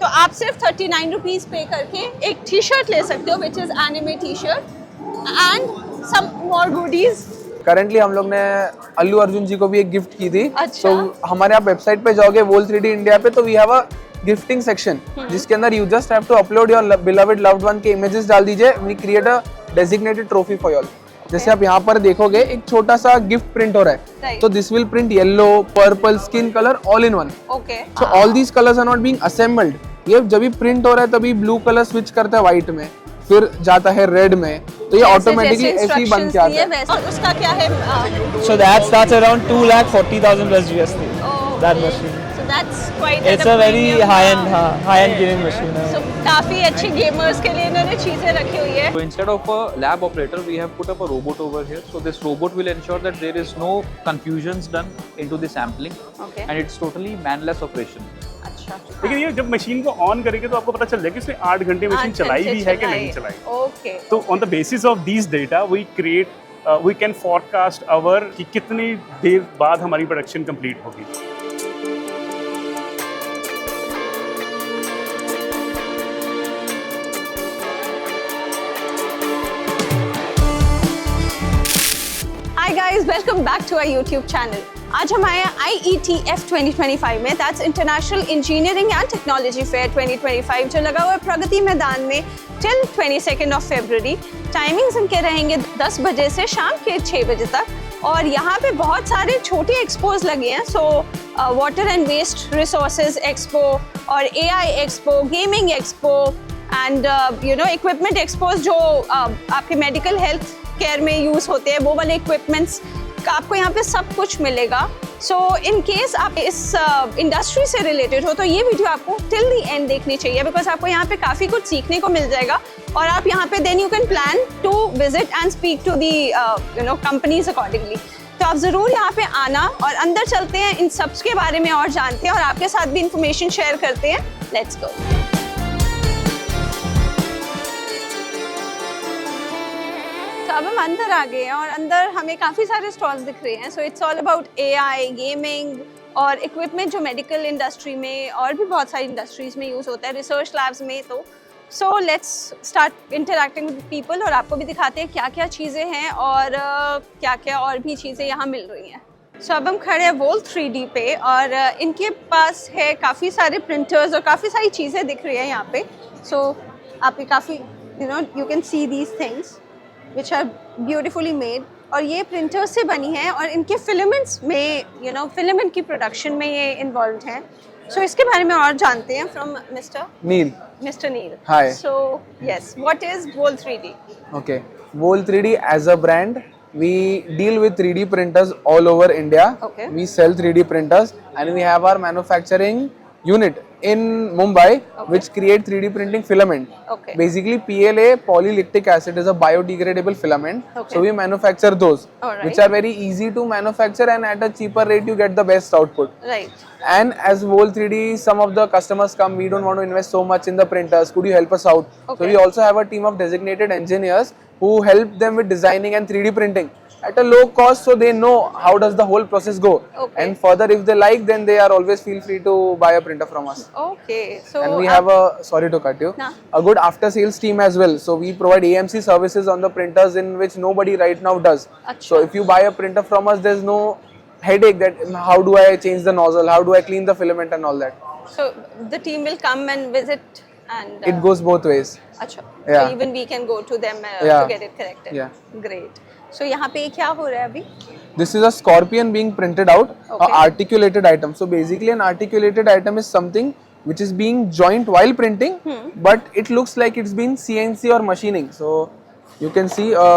तो आप सिर्फ 39 रुपीज पे करके एक टी शर्ट ले सकते हो which is anime T shirt and some more goodies. Currently हम लोग ने अल्लू अर्जुन जी को भी एक गिफ्ट की थी। अच्छा। तो हमारे आप वेबसाइट पे जाओगे वोल 3D इंडिया पे, तो we have a gifting section जिसके अंदर you just have to upload your beloved loved one के इमेजेस डाल दीजिए, we create a designated trophy for you. जैसे आप यहाँ पर देखोगे एक छोटा सा गिफ्ट प्रिंट हो रहा है, Right. तो this will print yellow, purple, skin colour all in one. Okay so all these colours are not being assembled. ये जब भी प्रिंट हो रहा है तभी ब्लू कलर स्विच करता है व्हाइट में, फिर जाता है रेड में, तो ये ऑटोमेटिकली ऐसे ही बन के आता है। और उसका क्या है? So that starts around 2,40,000 plus USD. That machine. So that's quite It's a very high-end gaming machine. So काफी अच्छी गेमर्स के लिए इन्होंने चीजें रखी हुई है। So instead of a lab operator, we have put up a robot over here. So this robot will ensure that there is no confusions done into the sampling, Okay. and it's totally manless operation. अच्छा। लेकिन ये जब machine को on करेंगे तो आपको पता चल जाएगा कि इसने 8 घंटे मशीन चलाई भी है कि नहीं चलाई। ओके। तो on the basis of these data we can forecast our कि कितनी देर बाद हमारी प्रोडक्शन कंप्लीट होगी। Hi guys, welcome back to our YouTube channel. आज हम आए हैं IETF 2025 में, that's international engineering and technology fair 2025 जो लगा हुआ है प्रगति मैदान में टिल 22 फरवरी। टाइमिंग्स इनके रहेंगे 10 बजे से शाम के 6 बजे तक और यहाँ पे बहुत सारे छोटे एक्सपोज लगे हैं। So water and waste resources expo और AI expo, gaming expo and equipment expos जो आपके मेडिकल हेल्थ केयर में यूज़ होते हैं, वो वाले इक्विपमेंट्स आपको यहाँ पे सब कुछ मिलेगा। सो इन केस आप इस इंडस्ट्री से रिलेटेड हो तो ये वीडियो आपको टिल द एंड देखनी चाहिए, बिकॉज आपको यहाँ पे काफ़ी कुछ सीखने को मिल जाएगा और आप यहाँ पे then you can plan to visit and speak to the companies accordingly. तो आप ज़रूर यहाँ पे आना और अंदर चलते हैं, इन सब के बारे में और जानते हैं और आपके साथ भी इंफॉर्मेशन शेयर करते हैं। Let's go. तो अब हम अंदर आ गए हैं और अंदर हमें काफ़ी सारे स्टॉल्स दिख रहे हैं। So it's all about AI, gaming और इक्विपमेंट जो मेडिकल इंडस्ट्री में और भी बहुत सारी इंडस्ट्रीज में यूज़ होता है, रिसर्च लैब्स में। तो so let's start interacting with people और आपको भी दिखाते हैं क्या क्या चीज़ें हैं और क्या क्या और भी चीज़ें यहाँ मिल रही हैं। सो अब हम खड़े हैं वोल 3D पे और इनके पास है काफ़ी सारे प्रिंटर्स और काफ़ी सारी चीज़ें दिख रही हैं यहाँ पे। सो आप ये काफ़ी you can see these things which are beautifully made और ये प्रिंटर्स से बनी हैं और इनके फिलामेंट्स में फिलामेंट की प्रोडक्शन में ये इन्वॉल्व हैं। सो इसके बारे में और जानते हैं from mister Neil. Hi. So yes, what is Vol 3D? Okay, Vol 3D as a brand, we deal with 3D printers all over India. Okay. We sell 3D printers and we have our manufacturing unit in Mumbai, which create 3D printing filament. Okay. Basically, PLA, polylactic acid, is a biodegradable filament. Okay. So we manufacture those, Alright. which are very easy to manufacture and at a cheaper rate you get the best output. Right. And as Vol 3D, some of the customers come, we don't want to invest so much in the printers. Could you help us out? Okay. So we also have a team of designated engineers who help them with designing and 3D printing at a low cost, so they know how does the whole process go. Okay. And further, if they like, then they are always feel free to buy a printer from us. Okay. So And we have a, sorry to cut you, Nah. a good after sales team as well. So we provide AMC services on the printers in which nobody right now does. Achha. So if you buy a printer from us, there's no headache that how do I change the nozzle, how do I clean the filament and all that. So the team will come and visit and It goes both ways. अच्छा। Yeah. So even we can go to them Yeah. to get it corrected. Yeah. Great. So यहाँ पे क्या हो रहा है अभी? This is a scorpion being printed out, Okay. a articulated item. So basically an articulated item is something which is being joint while printing, but it looks like it's been CNC or machining. So you can see a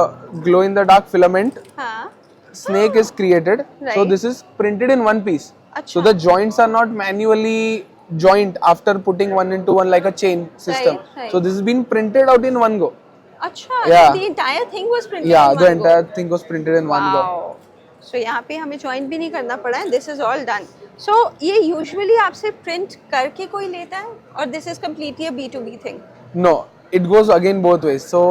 glow in the dark filament हाँ। snake is created. So Right. this is printed in one piece. अच्छा। So the joints are not manually joint after putting one into one like a chain system. right. So this has been printed out in one go. अच्छा। Yeah. The entire thing was printed. Yeah, in the one go. entire thing was printed in one go. Wow. So यहाँ पे हमें join भी नहीं करना पड़ा है, this is all done. सो ये यूजुअली आपसे प्रिंट करके कोई लेता है और this is completely a B2B thing? No, it goes again both ways. So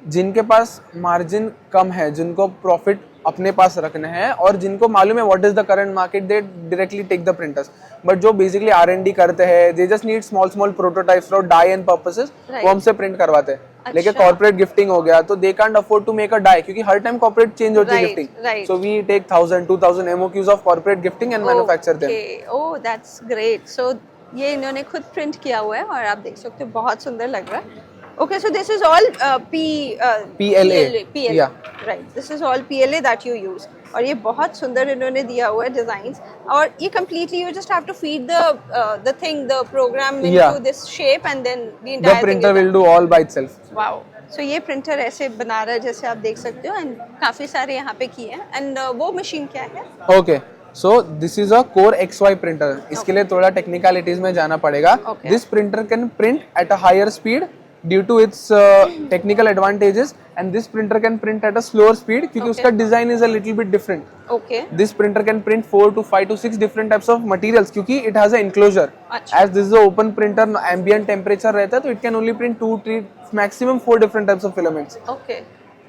जिनके पास मार्जिन कम है, जिनको प्रॉफिट अपने पास रखना है और जिनको मालूम है what is the current market, they directly take the printers. But जो बेसिकली R&D करते हैं, they just need small prototypes for die and purposes, वो हमसे प्रिंट करवाते हैं. लेकिन कॉर्पोरेट गिफ्टिंग हो गया तो they can't afford to make a die, क्योंकि हर टाइम कॉर्पोरेट चेंज होती है gifting. So we take 1000-2000 MOQs of corporate gifting and manufacture them. Oh that's great. So ये इन्होंने खुद प्रिंट किया हुआ है और आप देख सकते हो बहुत सुंदर लग रहा है. Okay, so this is all PLA. Yeah. Right. This is all PLA that you use. और ये बहुत सुंदर इन्होंने दिया हुआ है डिजाइन्स. और ये completely you just have to feed the thing, the program into this shape and then the entire The printer will do all by itself. Wow. So ये printer ऐसे बना रहा है जैसे आप देख सकते हो and काफी सारे यहाँ पे किए हैं. And वो मशीन क्या है? Okay. So this is a Core XY printer. इसके लिए थोड़ा technicalities में जाना पड़ेगा. This printer can print at a higher speed due to its technical advantages, and this printer can print at a slower speed क्योंकि उसका design is a little bit different. Okay. This printer can print 4 to 5 to 6 different types of materials क्योंकि it has a enclosure. As this is a open printer, ambient temperature रहता है तो it can only print 2, 3, maximum 4 different types of filaments. Okay.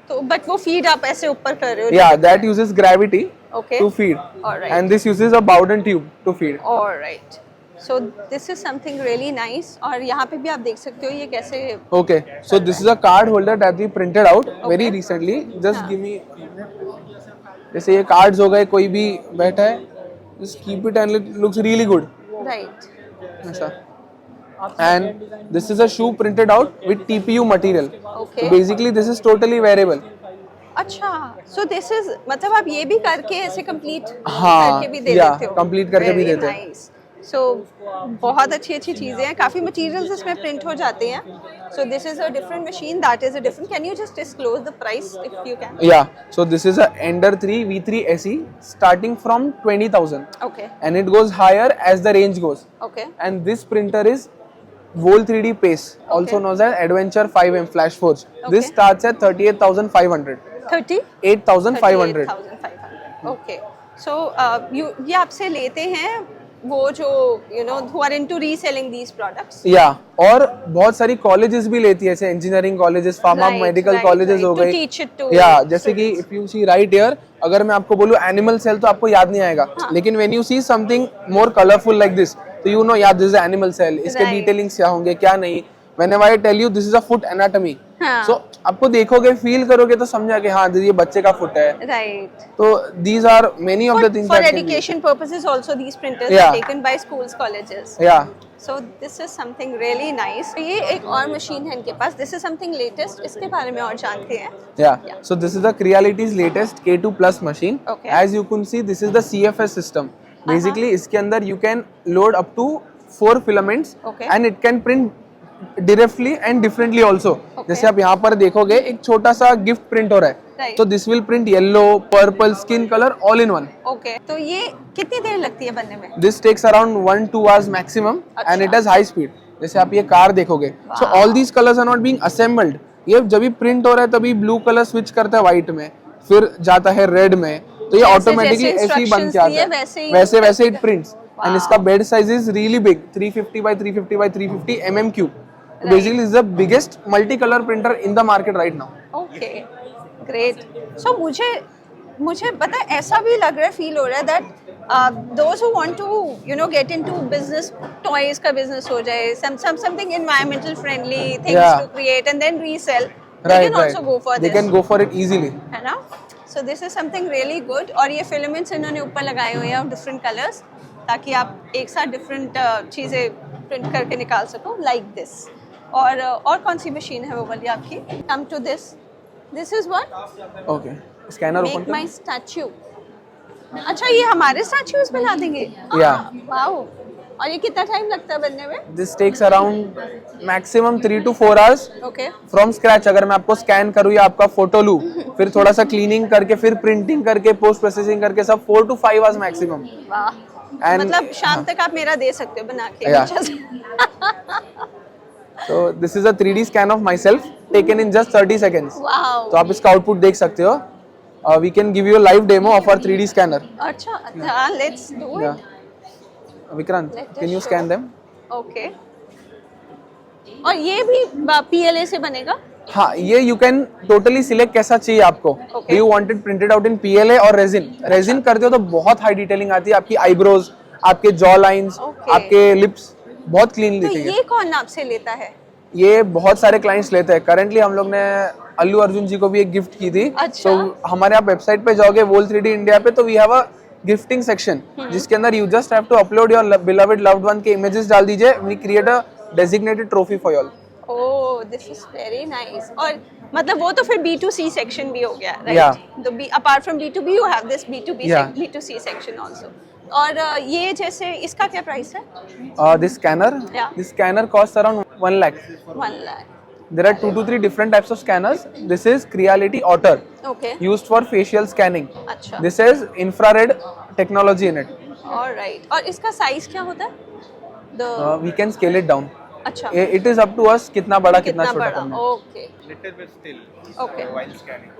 तो but वो feed आप ऐसे ऊपर कर रहे हो? Yeah, that uses gravity to feed. Alright. And this uses a Bowden tube to feed. Alright. So this is something really nice. और यहाँ पे भी आप देख सकते हो ये कैसे. Okay, so this is a card holder that we printed out very recently. Just give me. जैसे ये cards हो गए, कोई भी बैठा है, just keep it and it looks really good. Right. ऐसा. And this is a shoe printed out with TPU material. Okay. So basically this is totally wearable. अच्छा. So this is मतलब आप ये भी करके ऐसे complete हाँ, करके भी दे देते हो. complete करके भी देते हैं. Nice. So बहुत अच्छी चीजें हैं. काफी materials इसमें print हो जाते हैं. So this is a different machine. That is a different. Can you just disclose the price if you can? Yeah. So this is a Ender 3 V3 SE starting from 20,000. Okay. And it goes higher as the range goes. Okay. And this printer is Vol 3D Pace, also known as Adventure 5M Flash Forge. This starts at 38,500. 38,500. 8,500. Okay. So ये आपसे लेते हैं वो जो who are into reselling these products. Yeah. और बहुत सारी colleges भी लेती है, जैसे engineering colleges, pharma, medical colleges हो गई. To teach it to. Yeah. जैसे कि if you see right here, अगर मैं आपको बोलूँ animal cell तो आपको याद नहीं आएगा. लेकिन when you see something more colorful like this, तो you know यार this is animal cell. इसके detailings क्या होंगे क्या नहीं. Whenever I tell you this is a foot anatomy, so आपको देखोगे feel करोगे तो समझा कि हाँ ये बच्चे का foot है. Right. तो these are many of the things. For education purposes also these printers are taken by schools, colleges. Yeah. So this is something really nice. ये एक और machine है इनके पास. This is something latest. इसके बारे में और जानते हैं. Yeah. So this is the Creality's latest K2 Plus machine. Okay. As you can see, this is the CFS system. Basically इसके अंदर you can load up to 4 filaments. Okay. And it can print directly and differently also. जैसे आप यहाँ पर देखोगे एक छोटा सा गिफ्ट प्रिंट हो रहा है, तो this will print yellow, purple, skin colour all in one. Okay. तो ये कितनी देर लगती है बनने में? This takes around 1-2 hours maximum and it has high speed. जैसे आप ये कार देखोगे, so all these colours are not being assembled. ये जब भी प्रिंट हो रहा है तभी ब्लू कलर स्विच करता है व्हाइट में, फिर जाता है रेड में, तो ये ऑटोमेटिकली ऐसे ही बन के आता है. वैसे इट प्रिंट्स. एंड इसका bed size is really big, 350 by 350 by 350 mm cube. Basically, is the biggest multicolor printer in the market right now. Okay, great. So मुझे पता है ऐसा भी लग रहा है, फील हो रहा है that those who want to get into business, toys का business हो जाए, something environmental friendly things to create and then resell, they can also go for this. They can go for it easily. है ना? So this is something really good. और ये filaments इन्होंने ऊपर लगाए हुए हैं of different colors ताकि आप एक साथ different चीजें print करके निकाल सको like this. और कौन सी मशीन है वो वाली आपकी? Come to this. This is what? Okay. Scanner open. Make my statue. अच्छा ये हमारे statues बना देंगे? Yeah. Wow. और ये कितना टाइम लगता है बनने में? This takes around maximum 3 to 4 hours. Okay. From scratch अगर मैं आपको स्कैन करूँ या आपका फोटो लूँ, फिर थोड़ा सा क्लीनिंग करके, फिर प्रिंटिंग करके, पोस्ट प्रोसेसिंग करके, सब 4 to 5 hours maximum. वाह. मतलब शाम तक आप मेरा दे सकते हो बना के. Yeah. So this is a 3D scan of myself taken in just 30 seconds. Wow. तो आप इसका आउटपुट देख सकते हो. We can give you a live demo of our 3D scanner. अच्छा, let's do it. Yeah. Vikrant, can you scan them? Okay. और ये भी PLA से बनेगा? हाँ, ये यू कैन टोटली सिलेक्ट कैसा चाहिए आपको. Okay. You wanted printed out in PLA और रेजिन करते हो तो बहुत हाई डिटेलिंग आती है. आपकी आईब्रोज, आपके जॉ लाइंस, Okay. आपके लिप्स बहुत क्लीन तो दिखेंगे. ये कौन आपसे लेता है? ये बहुत सारे क्लाइंट्स लेते हैं. करंटली हम लोग ने अल्लू अर्जुन जी को भी एक गिफ्ट की थी. अच्छा. तो हमारे आप वेबसाइट पे जाओगे वोल 3D इंडिया पे, तो we have a gifting section जिसके अंदर you just have to upload your beloved loved one के इमेजेस डाल दीजिए. We create a designated trophy for you all. Oh, this is very nice. और मतलब वो तो फिर B2C सेक्शन भी हो गया, Yeah. राइट? तो apart from B2B you have this Yeah. B2C section also. और ये जैसे इसका क्या प्राइस है? This scanner, Yeah. this scanner costs around 1 lakh. 1 lakh. There are 2 to 3 different types of scanners. This is Creality Otter, okay. used for facial scanning. अच्छा. This is infrared technology in it. Alright. और इसका size क्या होता है? We can scale it down. अच्छा. It is up to us कितना बड़ा कितना कितना छोटा बड़ा? करना है. Okay. little bit still Okay. while scanning.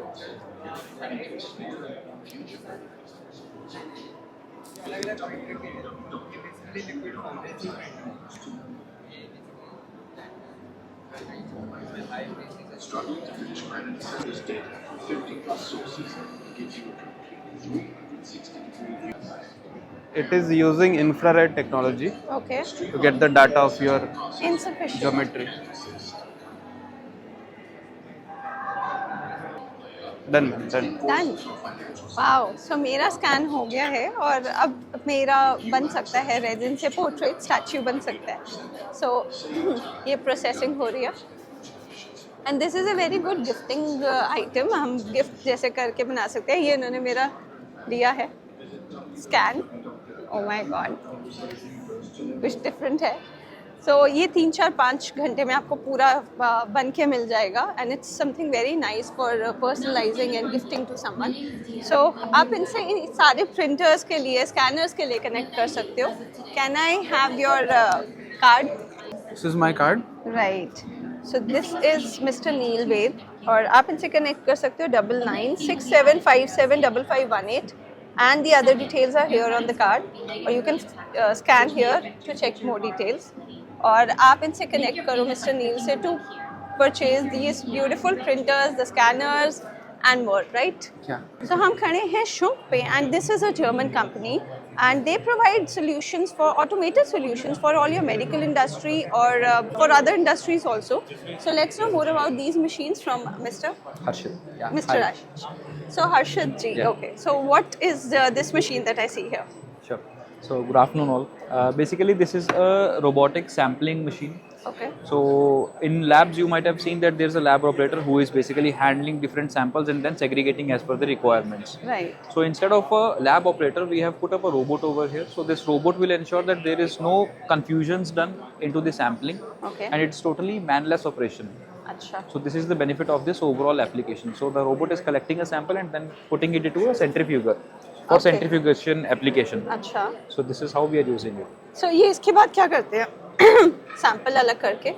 It is using infrared technology okay. to get the data of your Insufficient. geometry. Done, done. Done. Wow. So मेरा scan हो गया है और अब मेरा बन सकता है रेजिन से पोर्ट्रेट स्टैचू बन सकता है. सो ये प्रोसेसिंग हो रही है. And this is a very good gifting item. हम गिफ्ट जैसे करके बना सकते हैं. ये इन्होंने मेरा दिया है स्कैन. ओह माय गॉड, कुछ डिफरेंट है. सो ये 3, 4, 5 घंटे में आपको पूरा बन के मिल जाएगा. And it's something very nice for personalising and gifting to someone. So आप इनसे इन सारे प्रिंटर्स के लिए, स्कैनर्स के लिए कनेक्ट कर सकते हो. Can I have your card? This is my card. Right. So this is mister Neel Ved. और आप इनसे कनेक्ट कर सकते हो 9967575518. And the other details are here on the card, or you can scan here to check more details. और आप इनसे connect करो मिस्टर नील से to purchase these beautiful printers, the scanners and more, right? Yeah. So हम खड़े हैं Schunk पे, and this is a German company, and they provide solutions for automated solutions for all your medical industry or for other industries also. So let's know more about these machines from Mr. Harshit. Yeah. Mr. Hi. Ashish. So Harshit ji, Yeah. okay. So what is this machine that I see here? Sure. So good afternoon all. Basically this is a robotic sampling machine. Okay. So in labs you might have seen that there's a lab operator who is basically handling different samples and then segregating as per the requirements. Right. So instead of a lab operator, we have put up a robot over here. So this robot will ensure that there is no confusions done into the sampling, Okay. and it's totally manless operation. Acha. So this is the benefit of this overall application. So the robot is collecting a sample and then putting it into a centrifuger for Okay. centrifugation application. अच्छा. So this is how we are using it. So ये इसके बाद क्या करते हैं? Sample अलग करके.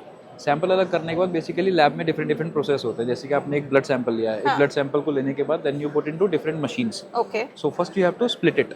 Sample अलग करने के बाद बेसिकली लैब में डिफरेंट प्रोसेस होते हैं. जैसे कि आपने एक ब्लड सैंपल लिया है, हाँ. एक ब्लड सैंपल को लेने के बाद then you put into different machines. Okay. So first you have to split it.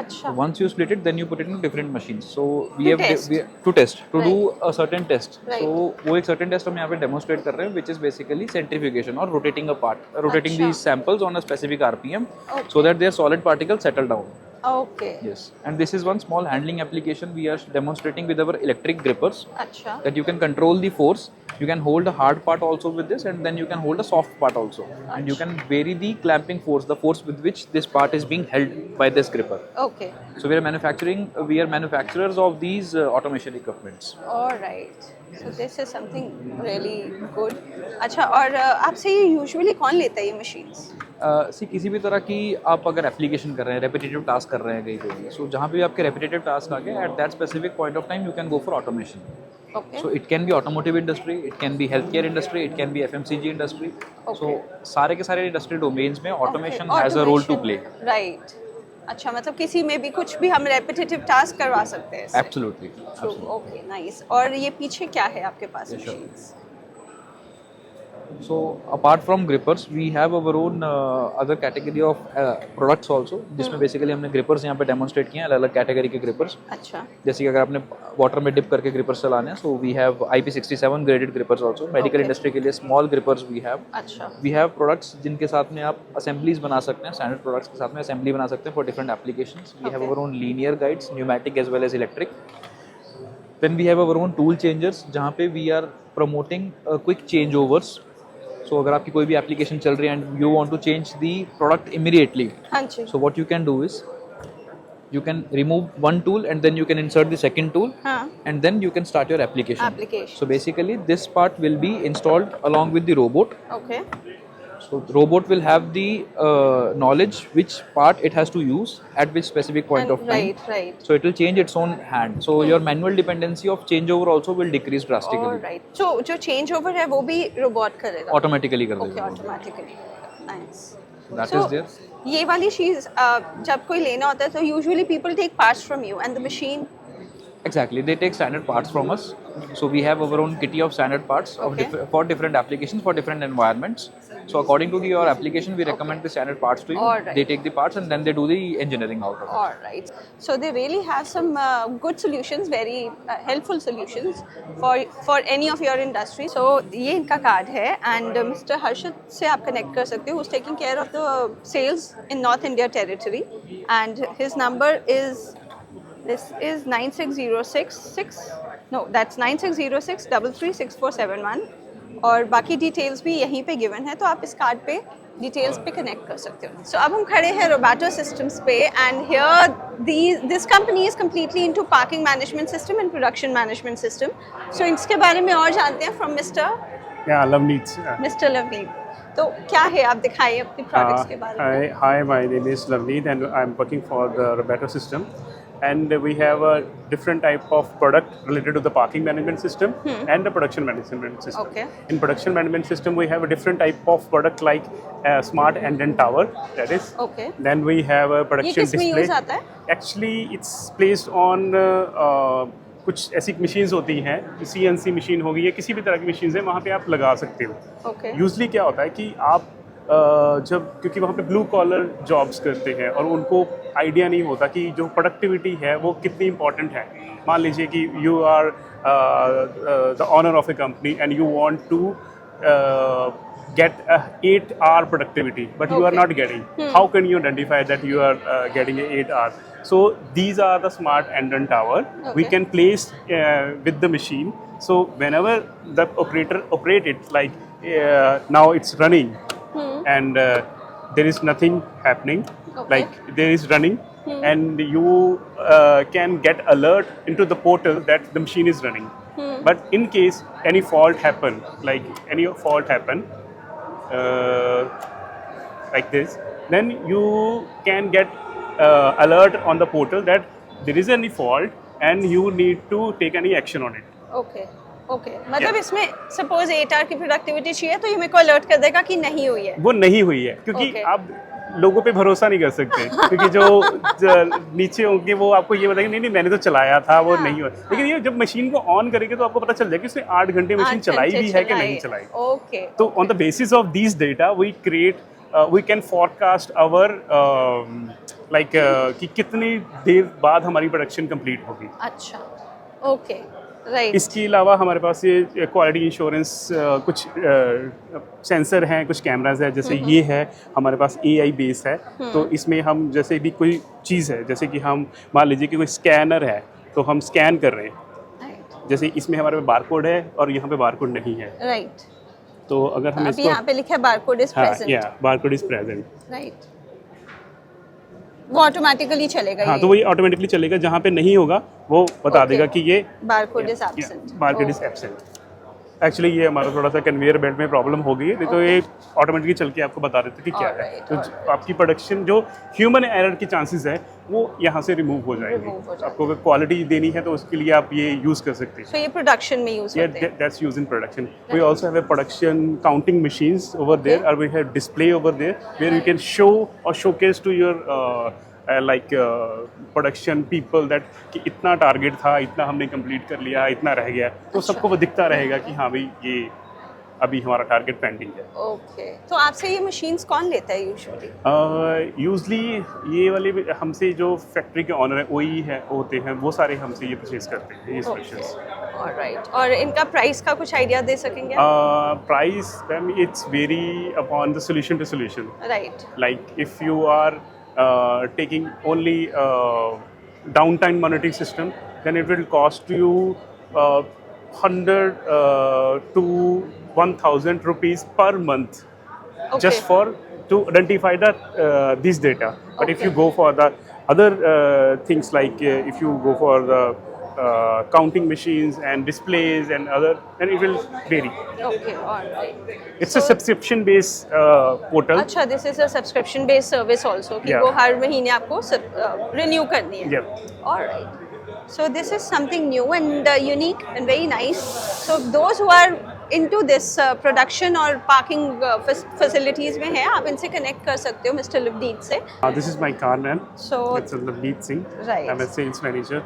अच्छा. Once you split it, then you put it into different machines. So we To have test. to test to do a certain test. Right. So वो एक certain test हम यहाँ पे demonstrate कर रहे हैं, which is basically centrifugation or rotating a part, rotating अच्छा. these samples on a specific RPM, Okay. so that their solid particles settle down. Okay. Yes, and this is one small handling application we are demonstrating with our electric grippers. अच्छा. That you can control the force. You can hold a hard part also with this, and then you can hold a soft part also, and you can vary the clamping force, the force with which this part is being held by this gripper. Okay. So we are manufacturers of these automation equipments. All right. So this is something really good. अच्छा, और आपसे ये usually कौन लेता है ये machines? किसी भी तरह की आप अगर एप्लीकेशन कर रहे हैं, रेपिटेटिव टास्क कर रहे हैं कहीं पे भी, सो जहाँ भी आपके रेपिटेटिव टास्क आ गए, at that specific point of time you can go for automation. Okay. So it can be automotive industry, it can be healthcare industry, it can be FMCG industry. So सारे के सारे industry domains में automation has a role to play. Right. अच्छा, मतलब किसी में भी कुछ भी हम repetitive task करवा सकते हैं. Absolutely. True. Okay, nice. और ये पीछे क्या है आपके पास Yeah, sure. machines? So apart from grippers, we have our own other category of products also, जिसमें basically हमने grippers यहाँ पे demonstrate किए हैं, अलग-अलग category के grippers. अच्छा जैसे कि अगर आपने वाटर में डिप करके ग्रिपर्स चलाने हैं, so we have IP67 graded grippers also. Medical industry के लिए स्मॉल ग्रिपर्स वी हैव. अच्छा वी हैव प्रोडक्ट्स जिनके साथ में आप असेंबलीज बना सकते हैं, स्टैंडर्ड प्रोडक्ट्स के साथ में असेंबली बना सकते हैं for different applications. We have our own linear guides, pneumatic as well as electric. Then we have our own tool changers, जहाँ पे we are promoting quick change overs. So अगर आपकी कोई भी एप्लीकेशन चल रही है and you want to change the product immediately, हाँ जी so what you can do is you can remove one tool and then you can insert the second tool, हाँ and then you can start your application. Application. So basically this part will be installed along with the robot. Okay So the robot will have the knowledge which part it has to use at which specific point of time. Right So it will change its own hand. So your manual dependency of changeover also will decrease drastically. Alright. So जो change over है वो भी robot करेगा. Automatically कर okay देगा. Automatically. Nice. That is there. ये वाली चीज जब कोई लेना होता है तो usually people take parts from you and the machine. Exactly, they take standard parts from us. So we have our own kitty of standard parts of Okay. for different applications, for different environments. So according to your application, we recommend the standard parts to you. Alright. They take the parts and then they do the engineering out of it. Alright. So they really have some good solutions, very helpful solutions for any of your industry. So ये इनका card है and Mr. Harshit से आप connect कर सकते हो. Who's taking care of the sales in North India territory, and his number is. This is 9606 no that's 9606 336471 और बाकी डिटेल्स भी यहीं पे गिवन है, तो आप इस कार्ड पे डिटेल्स पे कनेक्ट कर सकते हो. सो अब हम खड़े हैं रोबोटो सिस्टम्स पे and here this company is completely into parking management system and production management system. So इसके बारे में और जानते हैं from Yeah, Lavneet. Mister Lavneet. तो क्या है, आप दिखाइए अपने प्रोडक्ट्स के बारे में. Hi, my name is Lavneet and I'm working for the Roboto system. And we have a different type of product related to the parking management system and the production management system. Okay. In production management system, we have a different type of product like smart engine tower. That is. Okay. Then we have a ये production किस में display. Use आता है? Actually, it's placed on कुछ ऐसी machines होती हैं, CNC machine हो गई है, किसी भी तरह की मशीन है, वहाँ पे आप लगा सकते हो. Okay. यूजली क्या होता है कि आप जब, क्योंकि वहाँ पे ब्लू कॉलर जॉब्स करते हैं और उनको आइडिया नहीं होता कि जो प्रोडक्टिविटी है वो कितनी इंपॉर्टेंट है. मान लीजिए कि you are the owner of a company and you want to get a 8-hour productivity, but you are Okay. not getting. How can you identify that you are getting a 8 hours? So these are the smart engine tower. We Okay. can place with the machine. So whenever the operator operate it, like now it's running, and there is nothing happening. Okay. Like there is running, and you can get alert into the portal that the machine is running. But in case any fault happen, like this, then you can get alert on the portal that there is any fault and you need to take any action on it. Okay okay. मतलब Yeah. इसमें suppose 8 our की productivity चाहिए तो ये मेरे को alert कर देगा कि नहीं हुई है. वो नहीं हुई है क्योंकि Okay. आप लोगों पे भरोसा नहीं कर सकते क्योंकि जो नीचे होंगे वो आपको ये बताएंगे नहीं मैंने तो चलाया था वो हाँ. नहीं हुआ. लेकिन ये जब मशीन को ऑन करेंगे तो आपको पता चल जाएगा कि उसने 8 घंटे मशीन 8 चलाई घंटे भी है कि चलाई. नहीं चलाई. Okay. So on the basis of these data, we can forecast our कि कितनी देर बाद हमारी प्रोडक्शन कंप्लीट होगी. अच्छा ओके राइट. इसके अलावा हमारे पास ये क्वालिटी इंश्योरेंस कुछ सेंसर हैं, कुछ कैमराज है, जैसे ये है हमारे पास AI बेस है. तो इसमें हम जैसे भी कोई चीज़ है, जैसे कि हम मान लीजिए कि कोई स्कैनर है तो हम स्कैन कर रहे हैं, जैसे इसमें हमारे पे बारकोड है और यहाँ पे बारकोड नहीं है. राइट. तो अगर हम अभी इसको, यहाँ पे लिखा है बारकोड इज हाँ प्रेजेंट. या बारकोड इज प्रेजेंट. राइट. वो ऑटोमेटिकली चलेगा. हाँ, तो वही ऑटोमेटिकली चलेगा. जहाँ पे नहीं होगा वो बता Okay. देगा कि ये barcode is absent. Market is absent. Actually ये हमारा थोड़ा सा कन्वेयर बेल्ट में प्रॉब्लम हो गई है, नहीं तो ये ऑटोमेटिकली चल के आपको बता देते कि क्या है. Alright, तो आपकी प्रोडक्शन जो ह्यूमन एरर की चांसेस है वो यहाँ से रिमूव हो जाएंगे. Remove हो जाएंगे. आपको अगर क्वालिटी देनी है तो उसके लिए आप ये यूज़ कर सकते हैं. तो ये प्रोडक्शन में यूज Yeah, होते हैं. that's used in production. We also have a production counting machines over there, or we have display over there where you can show or showcase to your production people that कि इतना target था, इतना हमने complete कर लिया, इतना रह गया. तो सबको वो दिखता रहेगा कि हाँ भाई ये अभी हमारा टारगेट पेंडिंग है। ओके, तो आपसे ये मशीन्स कौन लेता है यूजुअली? यूजली ये वाले भी हमसे जो फैक्ट्री के ऑनर है वही है होते हैं, वो सारे हमसे ये परचेज करते हैं ये स्पेशल्स। ऑलराइट, और इनका प्राइस का कुछ आइडिया दे सकेंगे? Price ma'am it's very upon the solution to solution. Right, Like if you are taking only downtime monitoring system, then it will cost you 100 to 1000 rupees per month just for to identify the this data. But if you go for the other things like if you go for the counting machines and displays and other, then it will vary. Okay, alright. It's a subscription based portal. अच्छा, this is a subscription based service also कि Yeah. वो हर महीने आपको renew करनी है। Yeah. Alright, so this is something new and unique and very nice. So those who are into this production और parking facilities में हैं, आप इनसे connect कर सकते हो मिस्टर लवनीत से। This is my car name. So It's Lavneet Singh. Right. I'm a sales manager.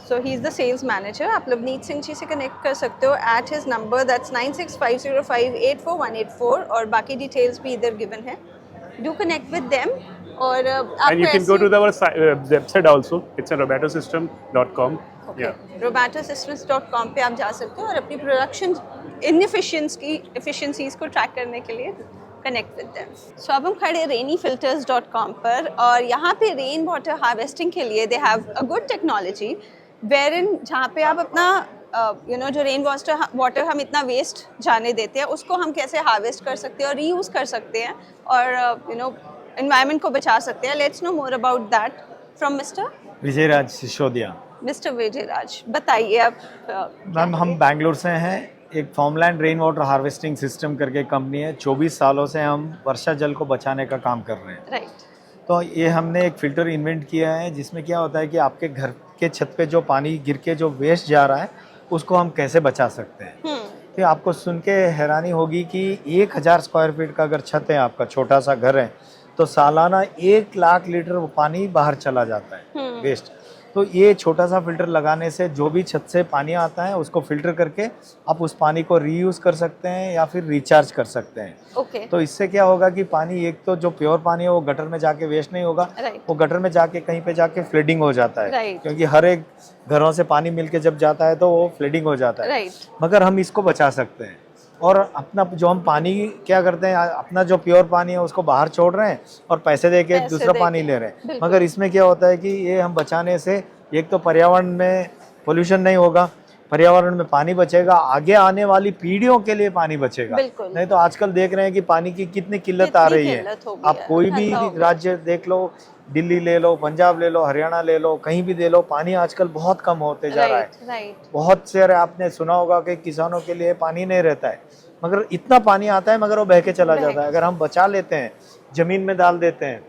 So he's the sales manager. आप लवनीत सिंह जी से कनेक्ट कर सकते हो at his number, that's 9650584184, और बाकी डिटेल्स भी इधर गिवन है। Do connect with them और And you can go to our website also. It's a robatosystem.com. Yeah. robatossystems.com पे आप जा सकते हो और अपनी प्रोडक्शन एफिशिएंसीज को ट्रैक करने के लिए कनेक्ट विद देम। सो अब हम खड़े rainifilters.com पर, और यहाँ पे रेन वाटर हार्वेस्टिंग के लिए they have a good technology wherein जहाँ पे आप अपना जो रेन वाटर हम इतना वेस्ट जाने देते हैं उसको हम कैसे हार्वेस्ट कर सकते हैं और रीयूज़ कर सकते हैं और एनवायरनमेंट को बचा सकते हैं। Let's no more about that from mister Vijayraj Sisodia. Mister Vijayraj, बताइए आप। मैम हम बैंगलोर से हैं। एक फॉर्मलैंड रेन वाटर हार्वेस्टिंग सिस्टम करके कंपनी है। 24 सालों से हम वर्षा जल को बचाने का काम कर रहे हैं। राइट। तो ये हमने एक फ़िल्टर इन्वेंट किया है जिसमें क्या होता है कि आपके घर के छत पे जो पानी गिर के जो वेस्ट जा रहा है उसको हम कैसे बचा सकते हैं। तो आपको सुन के हैरानी होगी कि 1000 स्क्वायर फीट का अगर छत है, आपका छोटा सा घर है, तो सालाना 1 लाख लीटर वो पानी बाहर चला जाता है वेस्ट। तो ये छोटा सा फिल्टर लगाने से जो भी छत से पानी आता है उसको फिल्टर करके आप उस पानी को रीयूज़ कर सकते हैं या फिर रिचार्ज कर सकते हैं। ओके। तो इससे क्या होगा कि पानी, एक तो जो प्योर पानी है वो गटर में जाके वेस्ट नहीं होगा, वो गटर में जाके कहीं पे जाके फ्लडिंग हो जाता है, क्योंकि हर एक घरों से पानी मिलके जब जाता है तो वो फ्लडिंग हो जाता है। मगर हम इसको बचा सकते हैं और अपना जो हम पानी क्या करते हैं, अपना जो प्योर पानी है उसको बाहर छोड़ रहे हैं और पैसे दे के दूसरा पानी ले रहे हैं। मगर इसमें क्या होता है कि ये हम बचाने से एक तो पर्यावरण में पोल्यूशन नहीं होगा, पर्यावरण में पानी बचेगा, आगे आने वाली पीढ़ियों के लिए पानी बचेगा। नहीं तो आजकल देख रहे हैं कि पानी की कितनी किल्लत आ रही है। आप कोई भी राज्य देख लो, दिल्ली ले लो, पंजाब ले लो, हरियाणा ले लो, कहीं भी ले लो, पानी आजकल बहुत कम होते जा रहा है। बहुत से आपने सुना होगा कि किसानों के लिए पानी नहीं रहता है, मगर इतना पानी आता है मगर वो बह के चला जाता है। अगर हम बचा लेते हैं, जमीन में डाल देते हैं,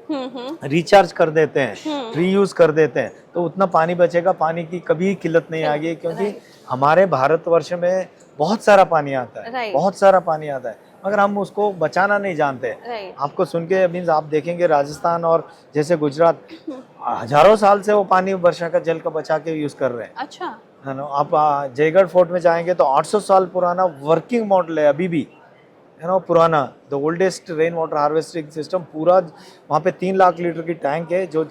रिचार्ज कर देते हैं, रीयूज कर देते हैं, तो उतना पानी बचेगा, पानी की कभी किल्लत नहीं आएगी। क्योंकि हमारे भारतवर्ष में बहुत सारा पानी आता है, बहुत सारा पानी आता है, मगर हम उसको बचाना नहीं जानते। आपको सुन के मीन्स आप देखेंगे राजस्थान और जैसे गुजरात हजारों साल से वो पानी वर्षा का जल का बचा के यूज कर रहे हैं। अच्छा है ना। आप जयगढ़ फोर्ट में जाएंगे तो 800 साल पुराना वर्किंग मॉडल है अभी भी, है ना, पुराना the oldest rain water harvesting system. पूरा वहाँ पे 3 लाख लीटर की टैंक है, जो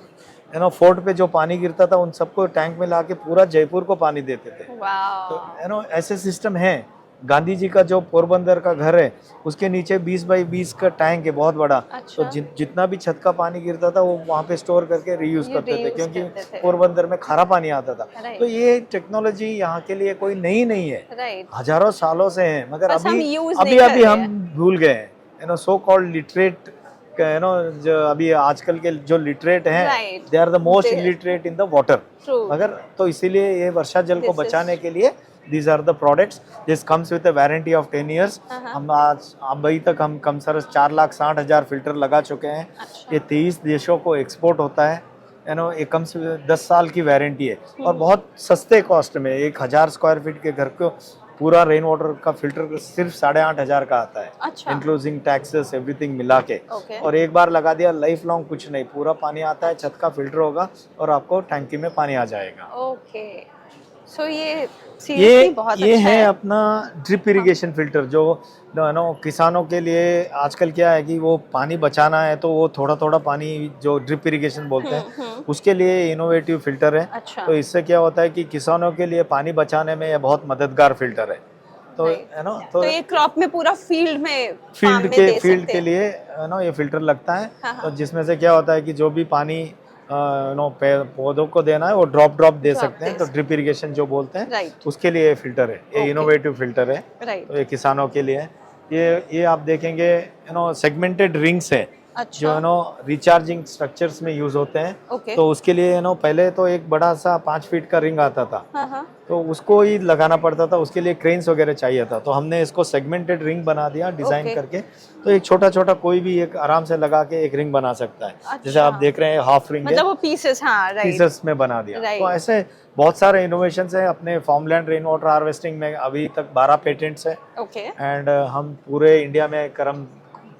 है ना फोर्ट पे जो पानी गिरता था उन सबको टैंक में लाके पूरा जयपुर को पानी देते थे। तो है ना, ऐसे सिस्टम है। गांधी जी का जो पोरबंदर का घर है उसके नीचे 20 बाई 20 का टैंक है बहुत बड़ा। अच्छा। तो जितना भी छत का पानी गिरता था वो वहाँ पे स्टोर करके रीयूज करते थे, क्योंकि पोरबंदर में खारा पानी आता था। तो ये टेक्नोलॉजी यहाँ के लिए कोई नई नहीं है, हजारों सालों से है, मगर अभी हम भूल गए हैं। You know so called literate, you know, जो अभी आजकल के जो लिटरेट हैं, they are the most illiterate in the water. मगर तो इसीलिए ये वर्षा जल को बचाने के लिए these are the products. This comes with a warranty of 10 years. हम आज अभी तक हम कम से कम 4,60,000 फिल्टर लगा चुके हैं। ये 23 देशों को एक्सपोर्ट होता है। यू नो, ये कम से 10 साल की वारंटी है और बहुत सस्ते कॉस्ट में। 1000 स्क्वायर फीट के घर को पूरा रेन वाटर का फिल्टर सिर्फ 8,500 का आता है, इंक्लूडिंग टैक्सेस एवरीथिंग मिला के। और एक बार लगा दिया, लाइफ लॉन्ग कुछ नहीं, पूरा पानी आता है, छत का फिल्टर होगा और आपको टैंकी में पानी आ जाएगा। ओके, सो ये seriously बहुत ये अच्छा है अपना ड्रिप इरिगेशन फिल्टर जो नो किसानों के लिए आजकल क्या है कि वो पानी बचाना है तो वो थोड़ा थोड़ा पानी जो ड्रिप इरिगेशन बोलते हैं उसके लिए इनोवेटिव फिल्टर है। अच्छा। तो इससे क्या होता है कि किसानों के लिए पानी बचाने में ये बहुत मददगार फिल्टर है। तो है ना, तो ये क्रॉप में पूरा फील्ड में farm में दे फील्ड सकते के हैं। लिए है ना ये फिल्टर लगता है। हाँ, तो जिसमें से क्या होता है कि जो भी पानी नो पौधों को देना है वो ड्रॉप दे सकते हैं। तो ड्रिप इरिगेशन जो बोलते हैं राइट उसके लिए ये फिल्टर है, ये इनोवेटिव फिल्टर है। राइट। तो ये किसानों के लिए है। ये आप देखेंगे यू नो सेगमेंटेड रिंग्स है जो अच्छा यू नो रिचार्जिंग स्ट्रक्चर्स में यूज होते हैं। ओके। तो उसके लिए यू नो पहले तो एक बड़ा सा 5 फीट का रिंग आता था हाँ हाँ तो उसको ही लगाना पड़ता था, उसके लिए क्रेन्स वगैरह चाहिए था। तो हमने इसको सेगमेंटेड रिंग बना दिया डिजाइन Okay. करके। तो एक छोटा छोटा कोई भी एक आराम से लगा के एक रिंग बना सकता है। जैसे आप देख रहे हैं हाफ रिंग है, मतलब वो पीसेस, हाँ राइट पीसेस में बना दिया। Right. तो ऐसे बहुत सारे इनोवेशंस है अपने फार्मलैंड रेन वाटर हार्वेस्टिंग में। अभी तक 12 पेटेंट्स है ओके एंड हम पूरे इंडिया में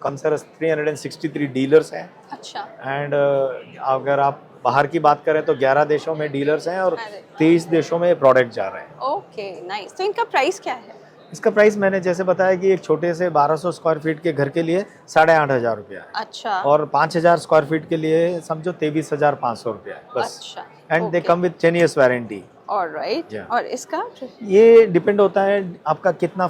कम से 363 डीलर्स हैं। अच्छा एंड अगर आप बाहर की बात करें तो 11 देशों में डीलर्स हैं और अरे। 23 देशों में प्रोडक्ट जा रहे हैं। Okay nice. तो इनका प्राइस क्या है? इसका प्राइस मैंने जैसे बताया कि एक छोटे से 1200 स्क्वायर फीट के घर के लिए 8,500 रुपया है अच्छा और 5,000 स्क्वायर फीट के लिए समझो 23,500 रुपया है बस। अच्छा and they come with 10 years warranty. Alright. Yeah. और इसका ये डिपेंड होता है आपका कितना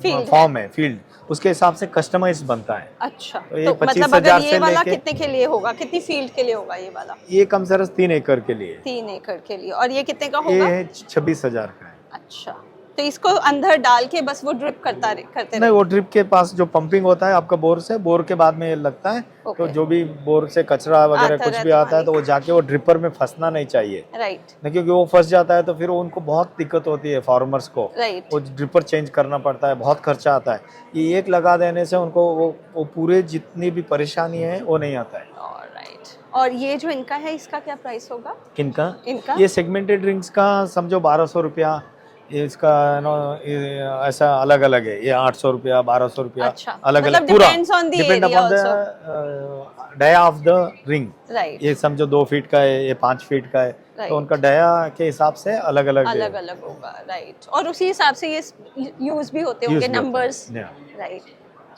Field फॉर्म है फील्ड, उसके हिसाब से कस्टमाइज बनता है। अच्छा तो ये तो मतलब 25,000 अगर ये से वाला लेके- कितने के लिए होगा, कितनी फील्ड के लिए होगा ये वाला? ये कम से कम 3 एकड़ के लिए, 3 एकड़ के लिए। और ये कितने का ये होगा? है 26,000 का है। अच्छा तो इसको अंदर डाल के बस वो ड्रिप करते नहीं, वो ड्रिप के पास जो पंपिंग होता है आपका बोर से, बोर के बाद में ये लगता है। Okay. तो जो भी बोर से कचरा वगैरह आता कुछ भी रहता आता है तो वो जाके वो ड्रिपर में फंसना नहीं चाहिए। राइट नहीं, क्योंकि वो फंस जाता है तो फिर उनको बहुत दिक्कत होती है फार्मर्स को। राइट वो ड्रिपर चेंज करना पड़ता है, बहुत खर्चा आता है। ये एक लगा देने से उनको वो पूरे जितनी भी परेशानी है वो नहीं आता है। ऑलराइट। और ये जो इनका है इसका क्या प्राइस होगा? किनका? इनका ये सेगमेंटेड रिंग्स का समझो 1200 रुपया, ये इसका नो ऐसा अलग अलग है। ये 800 रुपया, 1200 रुपया, अच्छा, अलग मतलब अलग पूरा depends on the depend area upon the dia of the ring. Right ये समझो 2 फीट का है, ये 5 फीट का है। Right. तो उनका डाया के हिसाब से अलग अलग अलग अलग होगा। राइट और उसी हिसाब से ये यूज भी होते होंगे numbers. Right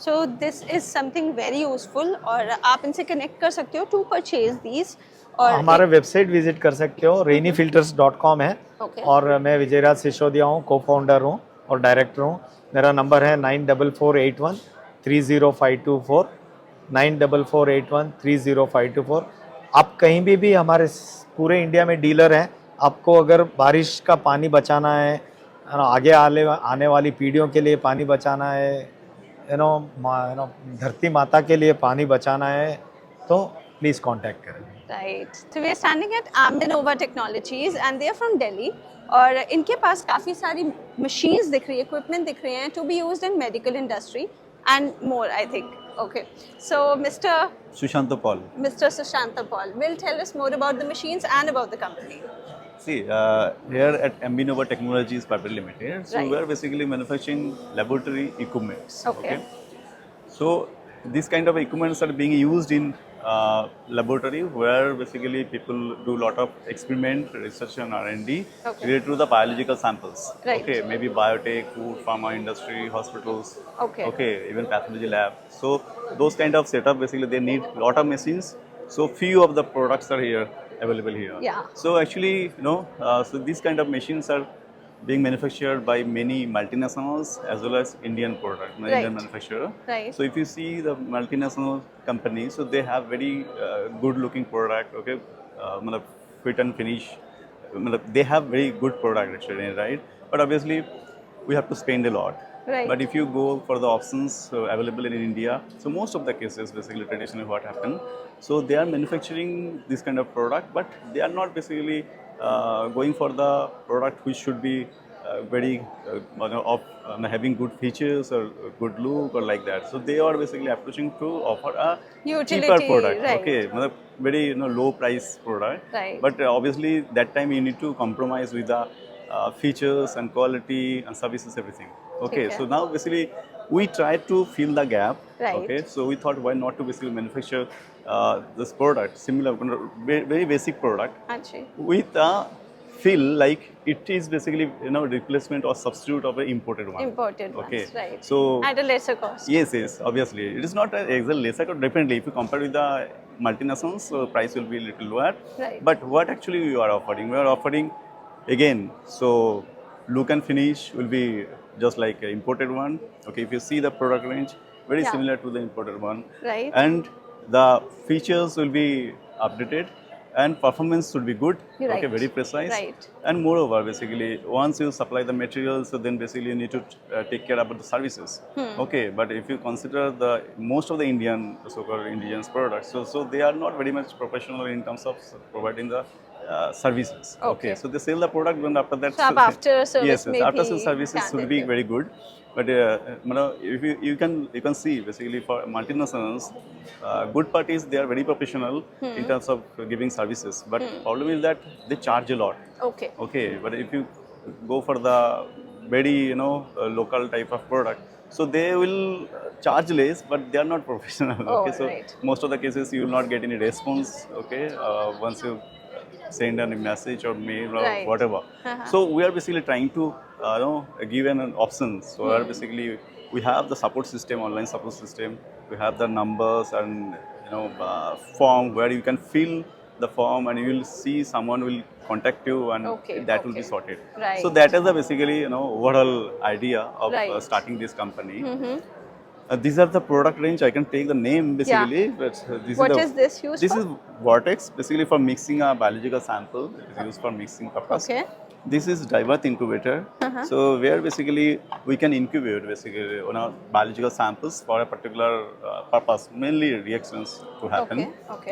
so this is something very useful और आप इनसे कनेक्ट कर सकते हो टू परचेज दीज। और हमारा वेबसाइट विजिट कर सकते हो, rainifilters.com है। Okay. और मैं विजयराज सिसोदिया हूँ, को फाउंडर हूँ और डायरेक्टर हूँ। मेरा नंबर है 9448130524, 9448130524। आप कहीं भी हमारे पूरे इंडिया में डीलर हैं। आपको अगर बारिश का पानी बचाना है, आगे आने वाली पीढ़ियों के लिए पानी बचाना है, धरती माता के लिए पानी बचाना है, तो प्लीज़ कांटेक्ट करें। Right so we are standing at Aminova Technologies and they are from Delhi और इनके पास काफ़ी सारी machines दिख रही है, equipment दिख रहे हैं to be used in medical industry and more I think. Okay, so Mr. Sushanta Paul. Sushanta Paul will tell us more about the machines and about the company. See, here at Aminova Technologies Private Limited, so Right. we are basically manufacturing laboratory equipments. Okay. So these kind of equipments are being used in laboratory where basically people do a lot of experiment, research and R&D Okay. related to the biological samples. Right. Okay, maybe biotech, food, pharma industry, hospitals. Okay. Okay, even pathology lab. So those kind of setup basically they need lot of machines. So few of the products are here available here. Yeah. So actually, so these kind of machines are being manufactured by many multinationals as well as Indian product, Right. Indian manufacturer. Right. So if you see the multinational companies, so they have very good looking product, okay, fit and finish. They have very good product actually, right? But obviously, we have to spend a lot. Right. But if you go for the options available in India, so most of the cases basically traditionally what happened, so they are manufacturing this kind of product, but they are not basically going for the product which should be very having good features or good look or like that. So they are basically approaching to offer a Utility, cheaper product, right. okay, very low price product. Right. But obviously that time you need to compromise with the features and quality and services, everything. Okay, Okay. so now basically we try to fill the gap. Right. Okay, so we thought why not to basically manufacture this product, similar, very basic product हाँ जी. with a feel like it is basically replacement or substitute of an imported one. Imported Okay. ones, right? So At a lesser cost. yes, obviously it is not exactly lesser, definitely if you compare with the multinationals, so price will be a little lower. Right. But what actually we are offering? We are offering again, so look and finish will be just like an imported one. Okay, if you see the product range, very Yeah. similar to the imported one. Right. And the features will be updated and performance should be good. You're Okay, right. very precise. Right. And moreover, basically, once you supply the materials, so then basically you need to take care about the services. Okay, but if you consider the most of the Indian, so-called indigenous products, so they are not very much professional in terms of providing the services. Okay. So they sell the product, then after that, So आप after service yes, में after भी sales services ध्यान should देते be हो। very good. But if you can see basically for multinationals, good part is they are very professional in terms of giving services. But problem is that they charge a lot. Okay. Okay, but if you go for the very local type of product, so they will charge less, but they are not professional. Oh, Okay, so right. most of the cases you will not get any response. Okay, once you send a message or mail or Right. whatever. So we are basically trying to give an option. So we are basically we have the support system, online support system. We have the numbers and form where you can fill the form and you will see someone will contact you and Okay, that will okay. be sorted. Right. So that is the basically overall idea of Right. starting this company. These are the product range. I can take the name basically. But this What is, is this used This for? is Vortex, basically for mixing a biological sample. It is used for mixing purpose. Okay. This is dry bath incubator. So where basically we can incubate basically biological samples for a particular purpose, mainly reactions to happen.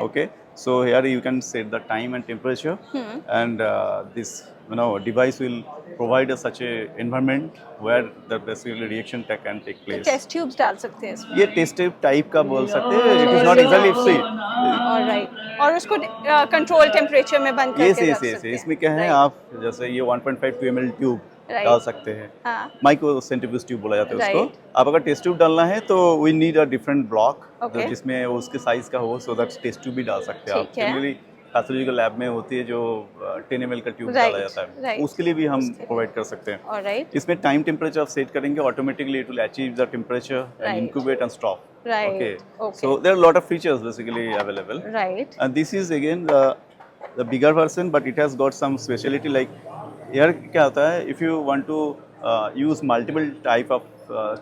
Okay. So here you can set the time and temperature, and this device will provide such a environment where the basically reaction can take place. Test tubes डाल सकते हैं इसमें। ये test type का बोल सकते हैं. It is not exactly see. Alright. और उसको कंट्रोल टेम्परेचर में बंद करके Yes. रख सकते हैं। इसमें क्या है, Right. आप जैसे ये 1.5 ml ट्यूब Right. डाल सकते हैं. हाँ। माइक्रो सेंट्रीफ्यूज ट्यूब बोला जाता है Right. उसको. आप अगर टेस्ट ट्यूब डालना है तो we need a different block Okay. जिसमें उसके साइज का हो, सो दैट टेस्ट ट्यूब भी डाल सकते हैं आप. ठीक है। जनरली पैथोलॉजिकल लैब में होती है जो 10 ml का ट्यूब Right. डाला जाता है. Right. उसके लिए भी हम प्रोवाइड कर सकते हैं. ऑलराइट। इसमें टाइम टेम्परेचर आप सेट करेंगे, automatically it will achieve the temperature Right. And incubate and stop. Right. Okay. Okay. So there are a lot of features basically available. Right. And this is again the bigger version, but it has got some speciality. Like here क्या होता है, if you want to use multiple type of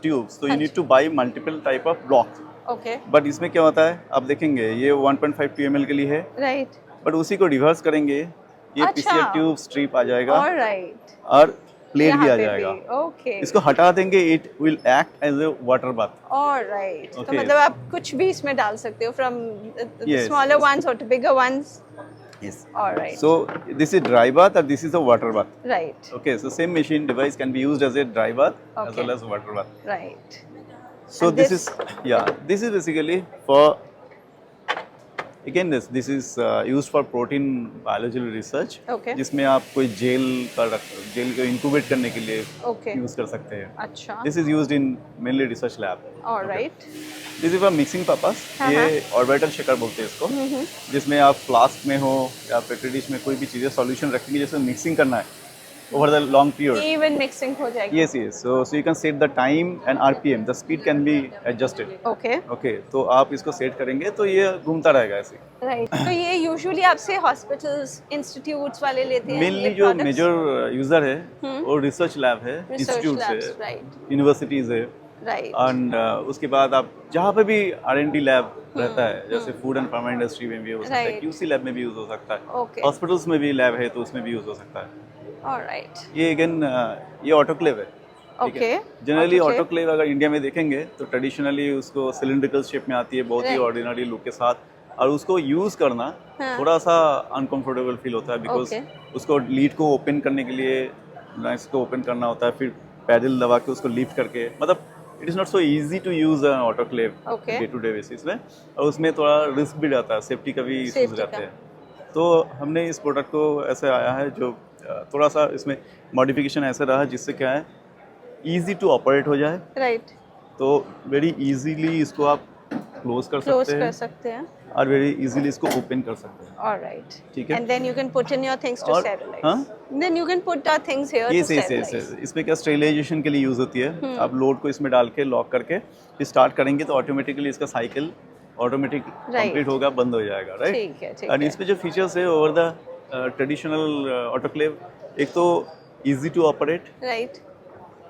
tubes, so you need to buy multiple type of blocks. Okay. But इसमें क्या होता है, आप देखेंगे ये 1.5 ml के लिए है, राइट। but उसी को रिवर्स करेंगे, ये अच्छा। PCF ट्यूब स्ट्रिप आ जाएगा ऑलराइट। और प्लेट भी यहाँ आ पे जाएगा. भी, ओके। इसको हटा देंगे, it will act as a water bath. Alright. तो Okay. मतलब आप कुछ भी इसमें डाल सकते हो, from Yes, smaller yes. Ones और to bigger ones. Yes. Alright. So this is dry bath and this is a water bath. Right. Okay, so same machine device can be used as a dry bath as Okay. well as water bath. Right. So And this this- is this is basically for again this is used for protein biological research. Okay. जिसमें आप कोई jail को incubate करने के लिए Okay. Use कर सकते हैं. अच्छा। This is used in mainly research lab. Alright. This is for mixing purpose. हाँ, ये ऑर्बिटल शेकर बोलते हैं इसको, जिसमें आप फ्लास्क में हो या पेट्री डिश में कोई भी चीज़ें सॉल्यूशन रखेंगे, जैसे मिक्सिंग करना है over the long period. Even mixing हो जाएगी। Yes. So you can set the time and RPM. The speed can be adjusted. Okay. Okay. तो आप इसको सेट करेंगे तो ये घूमता रहेगा ऐसे. राइट। तो ये यूजुअली आपसे हॉस्पिटल्स, इंस्टीट्यूट्स वाले लेते हैं। मेनली ये जो products? मेजर यूजर है वो रिसर्च लैब है, Research इंस्टीट्यूट labs, है, right. यूनिवर्सिटीज है, राइट। एंड उसके बाद आप जहाँ पे भी R&D लैब रहता है, जैसे फूड एंड फार्मा इंडस्ट्री में भी हो सकता है, Right. QC लैब में भी यूज हो सकता है, Okay. हॉस्पिटल्स में भी लैब है तो उसमें भी यूज हो सकता है. ऑलराइट। ये अगेन ये ऑटोक्लेव है. ओके। Generally Autoclave. ऑटोक्लेव अगर इंडिया में देखेंगे तो ट्रेडिशनली उसको सिलिंड्रिकल शेप में आती है, बहुत ही Right. ऑर्डिनरी लुक के साथ, और उसको यूज करना हाँ. थोड़ा सा अनकंफर्टेबल फील होता है, बिकॉज Okay. उसको लीड को ओपन करने के लिए नाइस को ओपन करना होता है, फिर पैडल दबा के उसको लिफ्ट करके, मतलब it is not so easy to use autoclave Okay. Day to day basis में, और उसमें थोड़ा रिस्क भी रहता है, सेफ्टी का भी इश्यूज Safety रहते का। हैं. तो हमने इस प्रोडक्ट को ऐसे आया है जो थोड़ा सा इसमें मॉडिफिकेशन ऐसा रहा जिससे क्या है, इजी टू ऑपरेट हो जाए. राइट। तो वेरी इजीली इसको आप क्लोज कर क्लोज सकते कर हैं सकते हैं। और वेरी इजीली इसको ओपन कर सकते हैं। ऑलराइट, ठीक है। And then you can put in your things to और- स्टेरिलाइज। हाँ? Then you can put things here to ये स्टेरिलाइज। इसमें क्या स्टेरिलाइजेशन के लिए यूज़ होती है। आप लोड को इसमें डाल के लॉक करके फिर स्टार्ट करेंगे तो ऑटोमेटिकली इसका साइकिल ऑटोमेटिक कंप्लीट होगा, बंद हो जाएगा, राइट। ठीक है, ठीक और है। इसमें जो फीचर्स है ओवर द ट्रेडिशनल ऑटोक्लेव, एक तो easy to operate, right,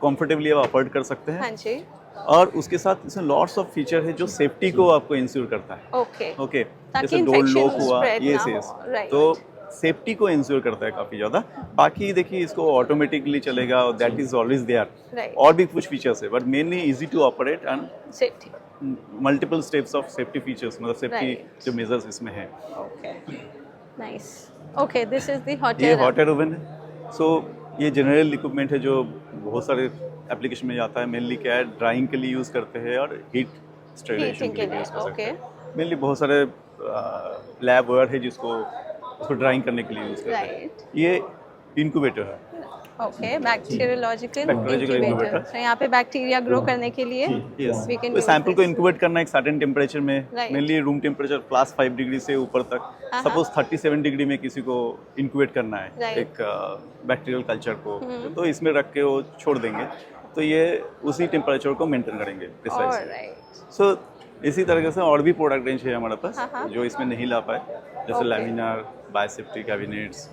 comfortably आप ऑपरेट कर सकते हैं। हाँ जी, और उसके साथ इसमें लॉट्स ऑफ फीचर है जो सेफ्टी को आपको इंश्योर करता है। ओके, ओके, ताकि जैसे डोर infection लॉक हुआ, spread ये ना से हो, right. तो सेफ्टी को इंश्योर करता है काफ़ी ज़्यादा। बाकी देखिए इसको ऑटोमेटिकली चलेगा, that is always there. Right. और भी कुछ फीचर्स है but mainly easy to operate and safety. Multiple steps of safety features, मतलब सेफ्टी Right. जो मेजर्स इसमें हैं। Okay, nice. Okay, this is the hot ये एयर। हॉट एयर ओवन है। सो ये जनरल इक्विपमेंट है जो बहुत सारे एप्लीकेशन में जाता है। मेनली क्या है, ड्राइंग के लिए यूज़ करते हैं और हीट स्टेरिलाइजेशन Heating के लिए के लिए, यूज़ कर सकते हैं। okay. मेनली बहुत सारे लैब वेयर है जिसको उसको ड्राइंग करने के लिए यूज़ करते हैं। Right. ये इनक्यूबेटर है। Okay, bacteriological Bacteriological incubator. incubator। तो यहाँ पे बैक्टीरिया ग्रो करने के लिए यस, we can तो use सैंपल को this. इंक्यूबेट करना एक सर्टेन टेम्परेचर में, Right. Mainly room temperature +5 degree से ऊपर तक। सपोज 37 डिग्री में किसी को इंक्यूबेट करना है Right. एक बैक्टीरियल कल्चर को, तो इसमें रख के वो छोड़ देंगे तो ये उसी टेम्परेचर को मेंटेन करेंगे प्रिसाइज। ऑलराइट, सो इसी तरीके से और भी प्रोडक्ट रेंज है हमारे पास हाँ। जो इसमें नहीं ला पाए, जैसे Okay. Laminar, biosafety cabinets,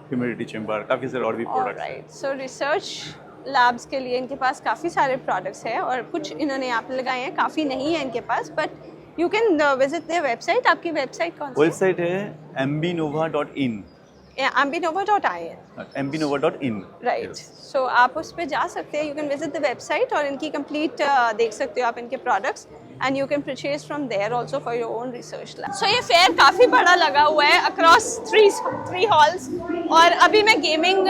humidity chamber, काफ़ी सारे और भी प्रोडक्ट्स हैं। ऑलराइट। सो रिसर्च लैब्स के लिए इनके पास काफ़ी सारे प्रोडक्ट्स हैं और कुछ इन्होंने यहाँ पे लगाए हैं, काफ़ी नहीं है इनके पास, but you can visit their website. आपकी वेबसाइट कौन सी वेबसाइट है ambinova.in, है? ambinova.in, ambinova.in। राइट। सो आप उस पर जा सकते हैं, you can visit the website और इनकी कंप्लीट देख सकते हो आप इनके products and you can purchase from there also for your own research lab. So ये फेयर काफ़ी बड़ा लगा हुआ है अक्रॉस थ्री हॉल्स, और अभी मैं गेमिंग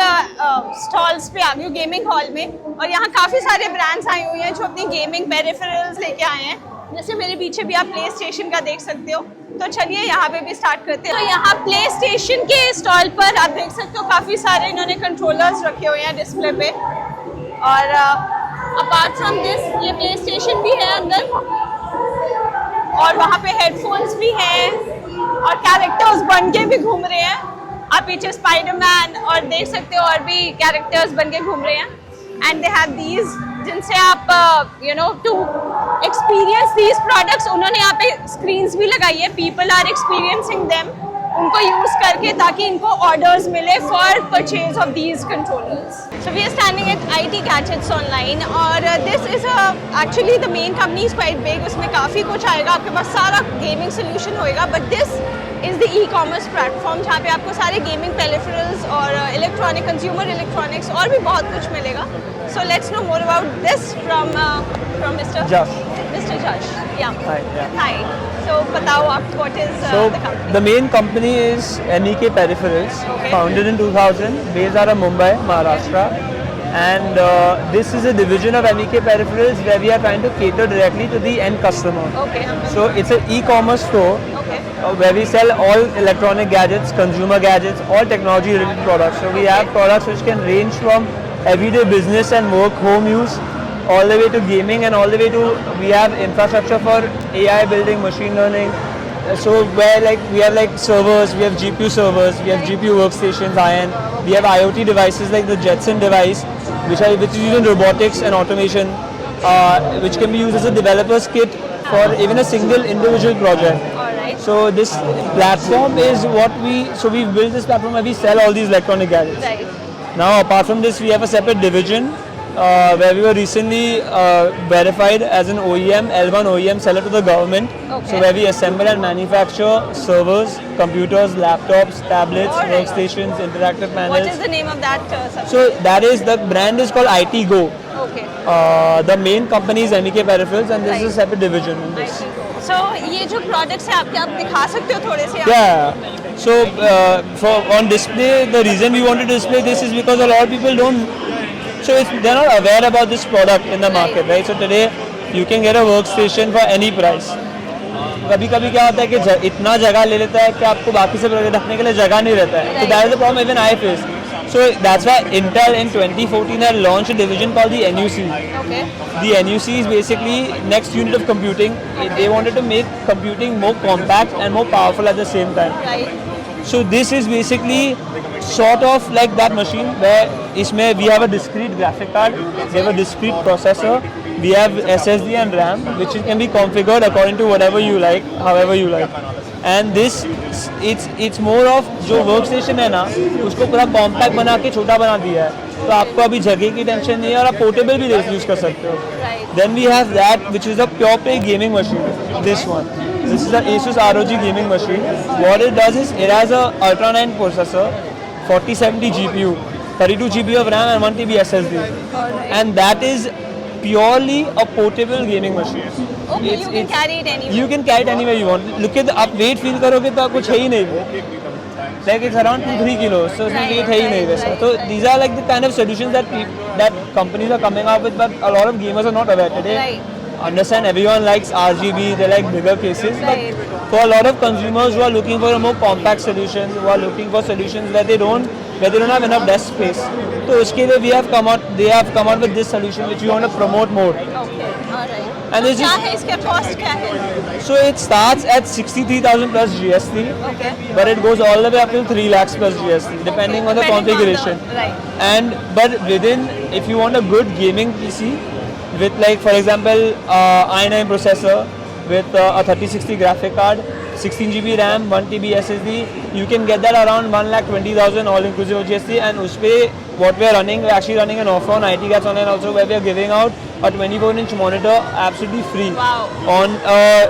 स्टॉल्स पे आ गई हूँ, गेमिंग हॉल में, और यहाँ काफ़ी सारे ब्रांड्स आए हुए हैं जो अपनी गेमिंग पेरिफेरल्स लेके आए हैं। जैसे मेरे पीछे भी आप प्ले स्टेशन का देख सकते हो। तो चलिए यहाँ पे भी स्टार्ट करते हैं। तो यहाँ प्ले स्टेशन के स्टॉल पर आप देख सकते हो काफ़ी सारे इन्होंने कंट्रोलर्स रखे हुए हैं डिस्प्ले पे, और अपार्ट फ्रॉम दिस ये प्ले स्टेशन भी है अंदर, और वहाँ पे हेडफोन्स भी हैं और कैरेक्टर्स बन के भी घूम रहे हैं। आप पीछे स्पाइडरमैन और देख सकते हो और भी कैरेक्टर्स बन के घूम रहे हैं। एंड दे हैव दीज जिनसे आप टू एक्सपीरियंस दीज प्रोडक्ट्स, उन्होंने यहाँ पे स्क्रीन्स भी लगाई है, पीपल आर एक्सपीरियंसिंग देम, उनको यूज करके ताकि इनको ऑर्डर्स मिले for purchase of these controllers. So we are standing at IT Gadgets Online और this is actually the main company is quite big, उसमें काफ़ी कुछ आएगा, आपके पास सारा गेमिंग सोल्यूशन होएगा, but this is the e-commerce platform जहाँ पे आपको सारे गेमिंग पेरिफेरल्स और इलेक्ट्रॉनिक, कंज्यूमर इलेक्ट्रॉनिक्स और भी बहुत कुछ मिलेगा। So let's no more about this from mister Josh. Josh. Yeah. Hi, yeah. Hi. So बताओ आप what is So the company? the main company is MEK Peripherals, Okay. founded in 2000, based out of Mumbai, Maharashtra. And this is a division of MEK Peripherals where we are trying to cater directly to the end customer. Okay. So it's an e-commerce store Okay. where we sell all electronic gadgets, consumer gadgets, all technology related products. So we have products which can range from everyday business and work, home use, all the way to gaming, and all the way to we have infrastructure for AI building, machine learning. So where we have servers, we have GPU servers, we have GPU workstations, iron. We have IoT devices like the Jetson device, which is used in robotics and automation, which can be used as a developer's kit for even a single individual project. All right. So this platform is what we've built this platform where we sell all these electronic gadgets. Right. Now apart from this, we have a separate division where we were recently verified as an OEM, L1 OEM seller to the government. Okay. So where we assemble and manufacture servers, computers, laptops, tablets, Alright. workstations, interactive What panels. is the name of that subsidiary? So that is, the brand is called IT Go. Okay. The main company is MEK Peripherals and this is a separate division in this. So ये जो products है आपके, आप दिखा सकते हो थोड़े से? Yeah. So on display, the reason we want to display this is because a lot of people don't. So they're not aware about this product in the market, right? So today you can get a workstation for any price. कभी कभी क्या होता है कि इतना जगह ले लेता है कि आपको बाकी से प्रोडक्ट रखने के लिए जगह नहीं रहता है, तो that is the problem even I face. So that's why Intel in 2014 had launched a division called the NUC. Okay. The NUC is basically next unit of computing. They wanted to make computing more compact and more powerful at the same time. Right. So this is basically sort of like that machine where इसमें we have a discrete graphic card, we have a discrete processor, we have SSD and RAM, which can be configured according to whatever you like, however you like. And this it's more of जो workstation है ना, उसको पूरा compact बना के छोटा बना दिया है. तो आपको अभी जगह की टेंशन नहीं है और आप पोर्टेबल भी यूज कर सकते हो. Then we have that which is a pure play gaming machine. This one. This is the Asus ROG gaming machine. What it does is it has a Ultra 9 processor, 4070 GPU, 32 GB of RAM and 1 TB SSD. And that is purely a portable gaming machine. Okay, you can carry it anywhere. You can carry it anywhere you want. Look at the, आप weight feel करोगे तो कुछ है ही नहीं. Like it's around 2-3 kilos, so उसमें weight है ही नहीं वैसा. So these are like the kind of solutions that companies are coming up with, but a lot of gamers are not aware today. Right. Understand everyone likes RGB, they like bigger cases, Right. but for a lot of consumers who are looking for a more compact solution, who are looking for solutions where they don't have enough desk space, so उसके लिए they have come out with this solution which we want to promote more. Okay. Alright. And तो this क्या is- है इसका cost क्या है? So it starts at 63,000 plus GST, Okay. but it goes all the way up to 3 lakhs plus GST, depending on the configuration. Right. And but within, if you want a good gaming PC with, like, for example, i9 processor with a 3060 graphic card, 16 GB RAM, 1 TB SSD, you can get that around 1,20,000 all inclusive of GST. And uspe what we are running, we're actually running an offer on IT Gats Online also, where we are giving out a 24-inch monitor absolutely free. Wow. On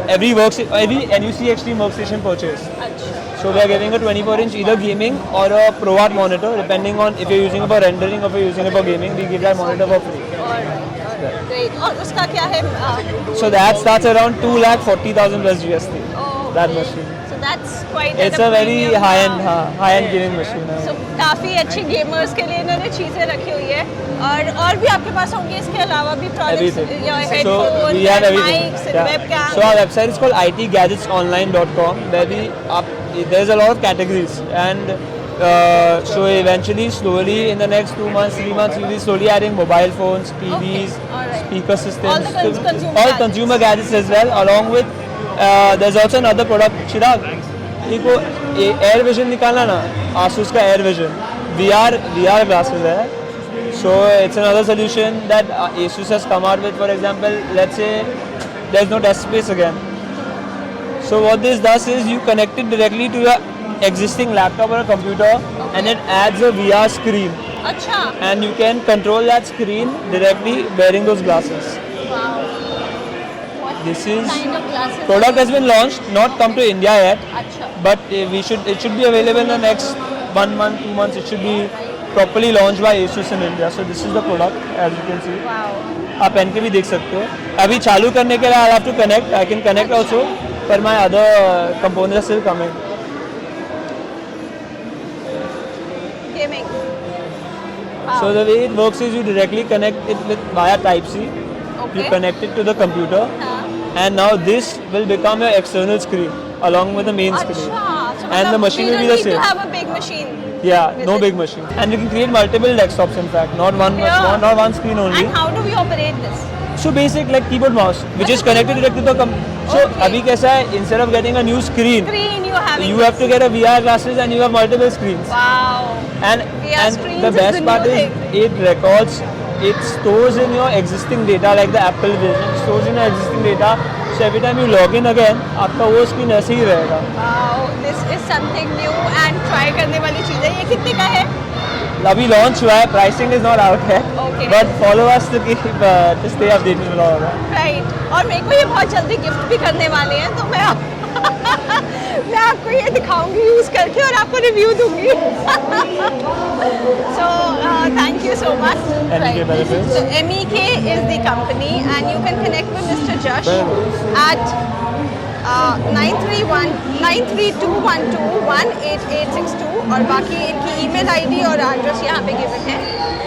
every NUC Extreme workstation purchase. अच्छा. So we are giving a 24-inch either gaming or a Pro Art monitor, depending on if you're using it for rendering or if you're using it for gaming. We give that monitor for free. Alright. Great. और उसका क्या है? So that starts around 2,40,000 plus GST. Oh, That okay. machine. So that's quite. It's at a very premium high-end, now. high-end gaming machine. So काफी अच्छी gamers के लिए इन्होंने चीजें रखी हुई है और भी आपके पास होंगी इसके अलावा भी प्रोडक्ट्स Everything. या So headphone we have everything. Mics Yeah. Webcam. So our website is called itgadgetsonline.com, where there's a lot of categories, and so eventually, slowly in the next 2 months, 3 months, we'll be slowly adding mobile phones, TVs, Okay. Alright. speaker systems, All the consumer all gadgets. consumer gadgets as well. Along with there's also another product, Chirag. देखो air vision निकालना ना, Asus का air vision VR glasses है. So it's another solution that Asus has come out with. For example, let's say there's no desk space again. So what this does is you connect it directly to your existing laptop or a computer, and it adds a VR screen, अच्छा. and you can control that screen directly wearing those glasses. Wow. What This is kind of glasses? product has been launched, not come to India yet, अच्छा. but it should be available in the next 1 month, 2 months. It should be properly launched by Asus in India. So this is the product, as you can see. Wow. आप पहन के भी देख सकते हो. अभी चालू करने के लिए I have to connect. I can connect also, but my other components are still coming. Gaming. Wow. So the way it works is you directly connect it with via Type-C. Okay. You connect it to the computer, हाँ. and now this will become your external screen along with the main screen. अच्छा. So And the मतलब machine we will be don't the need same. to have a big machine. Yeah, with no it. big machine. And you can create multiple desktops, in fact, not one, Yeah. not one screen only. And how do we operate this? So basic like keyboard mouse, which is connected directly to the So Okay. अभी कैसा है, instead of getting a new screen, Screen you having. you have to get a VR glasses and you have multiple screens. Wow. And VR and screens the is best the part new is it records, it stores in your existing data like the Apple Vision, stores in your existing data. So every time you log in again, आपका वो screen ऐसे ही रहेगा. Wow. This is something new and try करने वाली चीज़ है. ये कितने का है? अभी लॉन्च हुआ है, pricing is not out yet, Okay. but follow us to keep to stay updated with all of that. Right. और मेरे को ये बहुत जल्दी गिफ्ट भी करने वाले हैं तो मैं मैं आपको ये दिखाऊंगी यूज करके और आपको रिव्यू दूंगी. So thank you so much. MEK benefits. So MEK is the company and you can connect with Mr. Jash at 9312188862 और बाकी इनकी ईमेल आईडी और एड्रेस यहाँ पे गिवन है.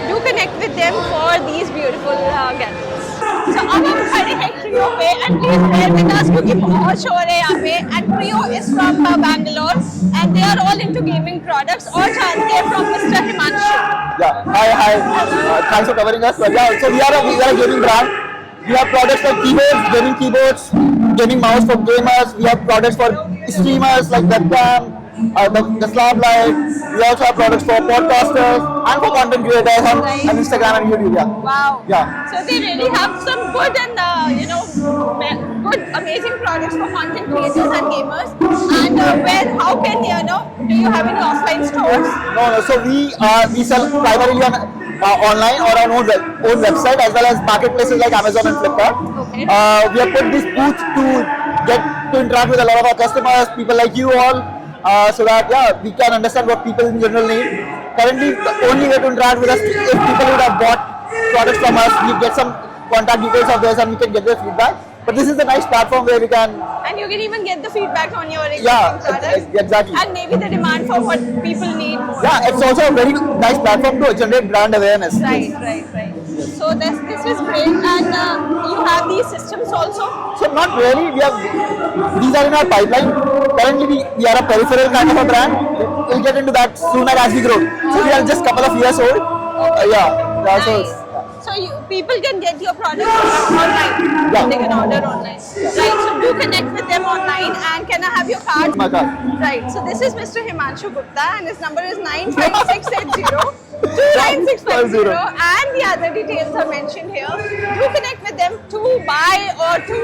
Do connect with them for these beautiful gadgets. So अब हम खड़े हैं ट्रियो पे and please bear with us क्योंकि बहुत शोर है यहाँ पे and trio is from Bangalore and they are all into gaming products. और जानते हैं from Mr. Himanshu. Yeah, hi. Thanks for covering us. But yeah, so we are a gaming brand. We have products like keyboards, gaming mouse for gamers. We have products for streamers like webcam, the slab light. We also have products for podcasters and for content creators on Instagram and YouTube. Yeah. Wow. Yeah. So they really have some good and good amazing products for content creators and gamers. And how can do you have any offline stores? No. So we sell primarily on online or on own website as well as marketplaces like Amazon and Flipkart. Okay. We have put this booth to get to interact with a lot of our customers, people like you all, so that we can understand what people in general need. Currently, the only way to interact with us if people would have bought products from us, we get some contact details of theirs and we can get their feedback. But this is a nice platform where we can. And you can even get the feedback on your existing products. Exactly. And maybe the demand for what people need more. Yeah, it's also a very nice platform to generate brand awareness. Right. So this is great. And you have these systems also? So not really. These are in our pipeline. Currently, we are a peripheral kind of a brand. We'll get into that sooner as we grow. So we are just a couple of years old. Nice. So people can get your products online. Yeah. They can order online. Right. So do connect with them online. And can I have your card? My card. Right. So this is Mr. Himanshu Gupta, and his number is 95680 29650, and the other details are mentioned here. Do connect with them to buy or to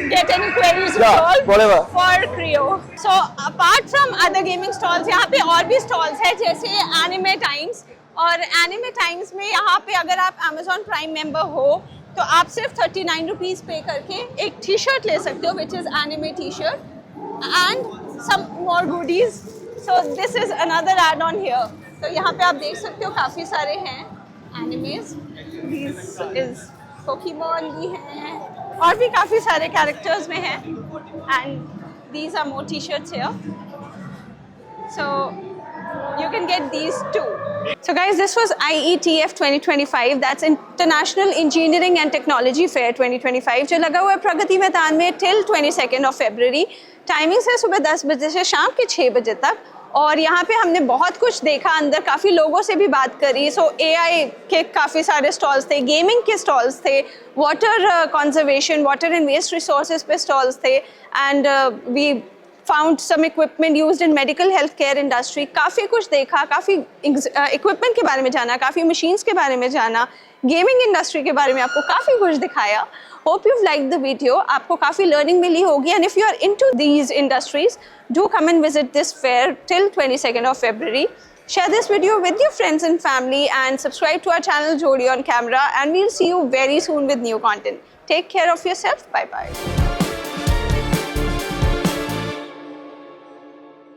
get any queries resolved whatever. for Creo. So apart from other gaming stalls, यहाँ पे और भी stalls हैं जैसे Anime Times. और Anime Times में यहाँ पे अगर आप Amazon Prime member हो तो आप सिर्फ 39 रुपीज़ पे करके एक टी-शर्ट ले सकते हो, which is anime t-shirt, and some more goodies. So this is another add-on here. तो यहाँ पे आप देख सकते हो काफ़ी सारे हैं animes. This is Pokemon भी हैं और भी काफ़ी सारे characters में हैं, and these are more t-shirts here. So you can get these too. So guys, this was IETF 2025. That's International Engineering and Technology Fair 2025 जो लगा हुआ है प्रगति मैदान में till 22nd of February. Timing है सुबह 10 बजे से शाम के 6 बजे तक. और यहाँ पे हमने बहुत कुछ देखा, अंदर काफ़ी लोगों से भी बात करी. सो AI के काफ़ी सारे स्टॉल्स थे, गेमिंग के स्टॉल्स थे, water conservation, water and waste resources पे स्टॉल्स थे, and we found some equipment used in medical health care industry. काफ़ी कुछ देखा, काफ़ी इक्विपमेंट के बारे में जाना, काफ़ी मशीन्स के बारे में जाना, गेमिंग इंडस्ट्री के बारे में आपको काफ़ी कुछ दिखाया. Hope you've liked the video. आपको काफ़ी learning मिली होगी, and if you are into these industries, do come and visit this fair till 22nd of February. Share this video with your friends and family and subscribe to our channel Jodi on Camera, and we'll see you very soon with new content. Take care of yourself. Bye bye.